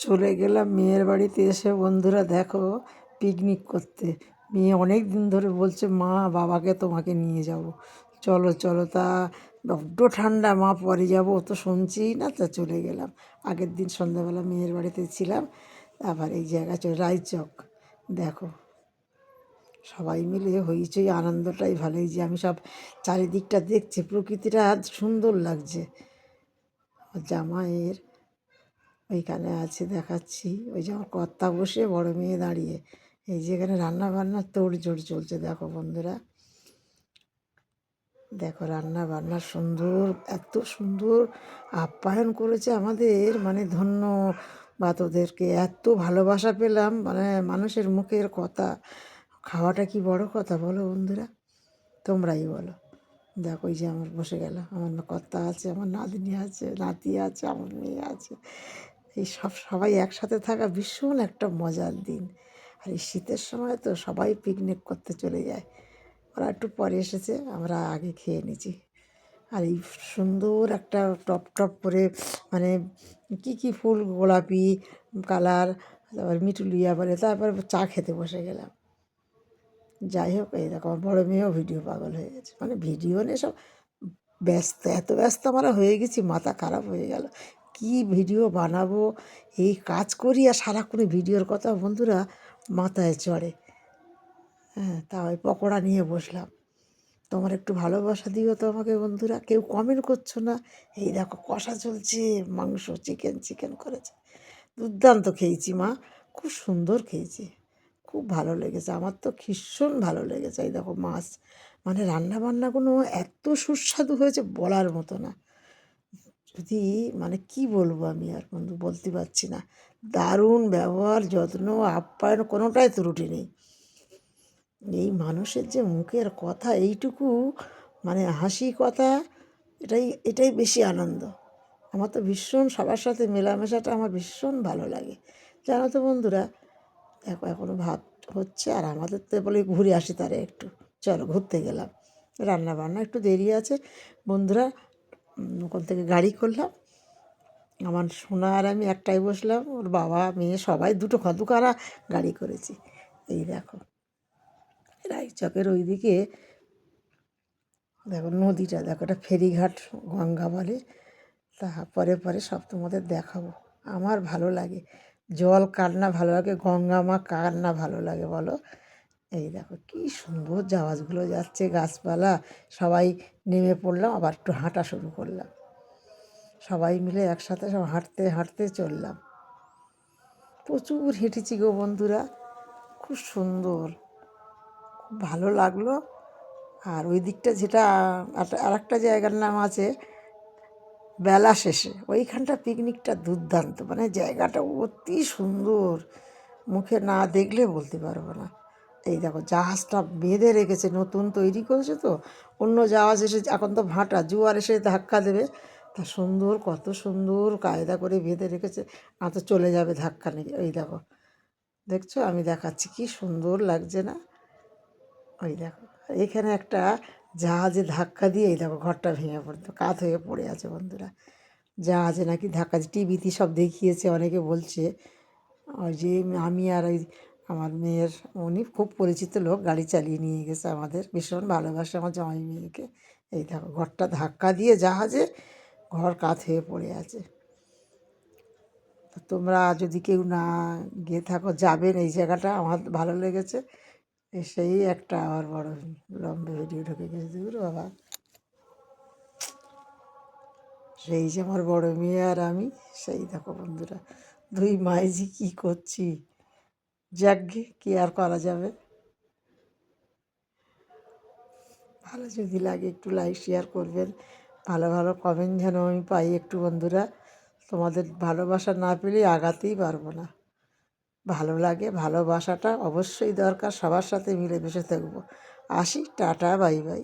চলে গেলাম মেয়ের বাড়িতে এসে বন্ধুরা দেখো পিকনিক করতে। মেয়ে অনেক দিন ধরে বলছে মা বাবাকে তোমাকে নিয়ে যাব, চলো চলো। তা বড্ড ঠান্ডা, মা পরে যাবো, ও তো শুনছেই না। তা চলে গেলাম। আগের দিন সন্ধ্যাবেলা মেয়ের বাড়িতে ছিলাম। আবার এই জায়গা চলে রায়চক। দেখো সবাই মিলে হইচই, আনন্দটাই ভালো। এই যে আমি সব চারিদিকটা দেখছি, প্রকৃতিটা সুন্দর লাগছে। জামাইয়ের ওইখানে আছে দেখাচ্ছি, ওই যে আমার কর্তা বসে বড় মেয়ে দাঁড়িয়ে। এই যে এখানে রান্না বান্নার তোড়জোড় চলছে। দেখো বন্ধুরা, দেখো রান্না বান্না সুন্দর, এত সুন্দর আপ্যায়ন করেছে আমাদের, মানে ধন্যবাদ ওদেরকে। এত ভালোবাসা পেলাম, মানে মানুষের মুখের কথা। খাওয়াটা কি বড় কথা বলো বন্ধুরা, তোমরাই বলো। দেখো ওই যে আমার বসে গেল, আমার কর্তা আছে, আমার নাতনি আছে, নাতি আছে, আমার মেয়ে আছে। এই সবাই একসাথে থাকা ভীষণ একটা মজার দিন। আর এই শীতের সময় তো সবাই পিকনিক করতে চলে যায়। ওরা একটু পরে এসেছে, আমরা আগে খেয়ে নিয়েছি। আর এই সুন্দর একটা টপ টপ করে, মানে কি কি ফুল, গোলাপি কালার, তারপর মিটুলিয়া বলে, তারপর চা খেতে বসে গেলাম। যাই হোক, এই দেখো আমার বড়ো মেয়েও ভিডিও পাগল হয়ে গেছে, মানে ভিডিও নিয়ে সব ব্যস্ত, এত ব্যস্ত আমরা হয়ে গেছি, মাথা খারাপ হয়ে গেল। কি ভিডিও বানাবো, এই কাজ করি আর সারাক্ষণ ভিডিওর কথা বন্ধুরা মাথায় চড়ে। হ্যাঁ, তা ওই পকোড়া নিয়ে বসলাম। তোমার একটু ভালোবাসা দিও তো আমাকে বন্ধুরা, কেউ কমেন্ট করছো না। এই দেখো কষা চলছে, মাংস চিকেন করেছে, দুর্দান্ত খেয়েছি মা, খুব সুন্দর খেয়েছি, খুব ভালো লেগেছে, আমার তো ভীষণ ভালো লেগেছে। এই দেখো মাছ, মানে রান্না বান্নাগুলো এত সুস্বাদু হয়েছে বলার মতো না। যদি, মানে কি বলবো আমি আর বন্ধু, বলতে পারছি না। দারুণ ব্যবহার, যত্ন, আপ্যায়ন, কোনোটাই ত্রুটি নেই। এই মানুষের যে মুখের কথা এইটুকু, মানে হাসি কথা, এটাই বেশি আনন্দ। আমার তো ভীষণ সবার সাথে মেলামেশাটা আমার ভীষণ ভালো লাগে, জানো তো বন্ধুরা। দেখো এখনও ভাত হচ্ছে, আর আমাদের তো বলে ঘুরে আসি তারে একটু, চলো ঘুরতে গেলাম। রান্না বান্না একটু দেরি আছে বন্ধুরা। ওখান থেকে গাড়ি করলাম, আমার সোনা আর আমি একটাই বসলাম, ওর বাবা মেয়ে সবাই দুখানা গাড়ি করেছি। এই দেখো রায়চকের ওইদিকে দেখো নদীটা, দেখো এটা ফেরিঘাট, গঙ্গা বলে। তা পরে পরে সব তোমাদের দেখাবো। আমার ভালো লাগে, জল কার না ভালো লাগে, গঙ্গা মা কার না ভালো লাগে বলো। এই দেখো কি সুন্দর জাহাজগুলো যাচ্ছে, গাছপালা, সবাই নেমে পড়লাম, আবার একটু হাঁটা শুরু করলাম। সবাই মিলে একসাথে সব হাঁটতে হাঁটতে চললাম। প্রচুর হেঁটেছি গো বন্ধুরা, খুব সুন্দর, খুব ভালো লাগলো। আর ওই দিকটা যেটা আর একটা জায়গার নাম আছে বেলা শেষে, ওইখানটা পিকনিকটা দুর্দান্ত, মানে জায়গাটা অতি সুন্দর, মুখে না দেখলে বলতে পারবো না। এই দেখো জাহাজটা বেঁধে রেখেছে, নতুন তৈরি করেছে তো, অন্য জাহাজ এসে এখন তো ভাঁটা, জোয়ার এসে ধাক্কা দেবে, তা সুন্দর, কত সুন্দর কায়দা করে বেঁধে রেখেছে, না তো চলে যাবে ধাক্কা নেই। এই দেখো, দেখছো আমি দেখাচ্ছি, কি সুন্দর লাগছে না। ওই দেখো এখানে একটা জাহাজে ধাক্কা দিয়ে, এই দেখো ঘরটা ভেঙে পড়তো, কাত হয়ে পড়ে আছে বন্ধুরা। জাহাজে নাকি ধাক্কা, টিভিতে সব দেখিয়েছে, অনেকে বলছে। ওই যে আমি আর ওই আমার মেয়ের, উনি খুব পরিচিত লোক, গাড়ি চালিয়ে নিয়ে গেছে আমাদের, ভীষণ ভালোবাসে আমার জামাই মেয়েকে। এই দেখো ঘরটা ধাক্কা দিয়ে জাহাজে, ঘর কাত হয়ে পড়ে আছে। তো তোমরা যদি কেউ না গিয়ে থাকো, যাবেন, এই জায়গাটা আমার ভালো লেগেছে। সেই একটা আমার বড় লম্বা ভিডিও ঢুকে গেছে, দূর বাবা। সেই যে আমার বড় মেয়ে আর আমি, সেই দেখো বন্ধুরা, দুই মাইজি কী করছি, যাকগে কি আর করা যাবে। ভালো যদি লাগে একটু লাইক শেয়ার করবেন, ভালো ভালো কমেন্ট যেন আমি পাই একটু বন্ধুরা। তোমাদের ভালোবাসা না পেলে আগাতেই পারবো না। ভালো লাগে, ভালোবাসাটা অবশ্যই দরকার, সবার সাথে মিলেমিশে থাকবো। আসি, টাটা, বাই বাই।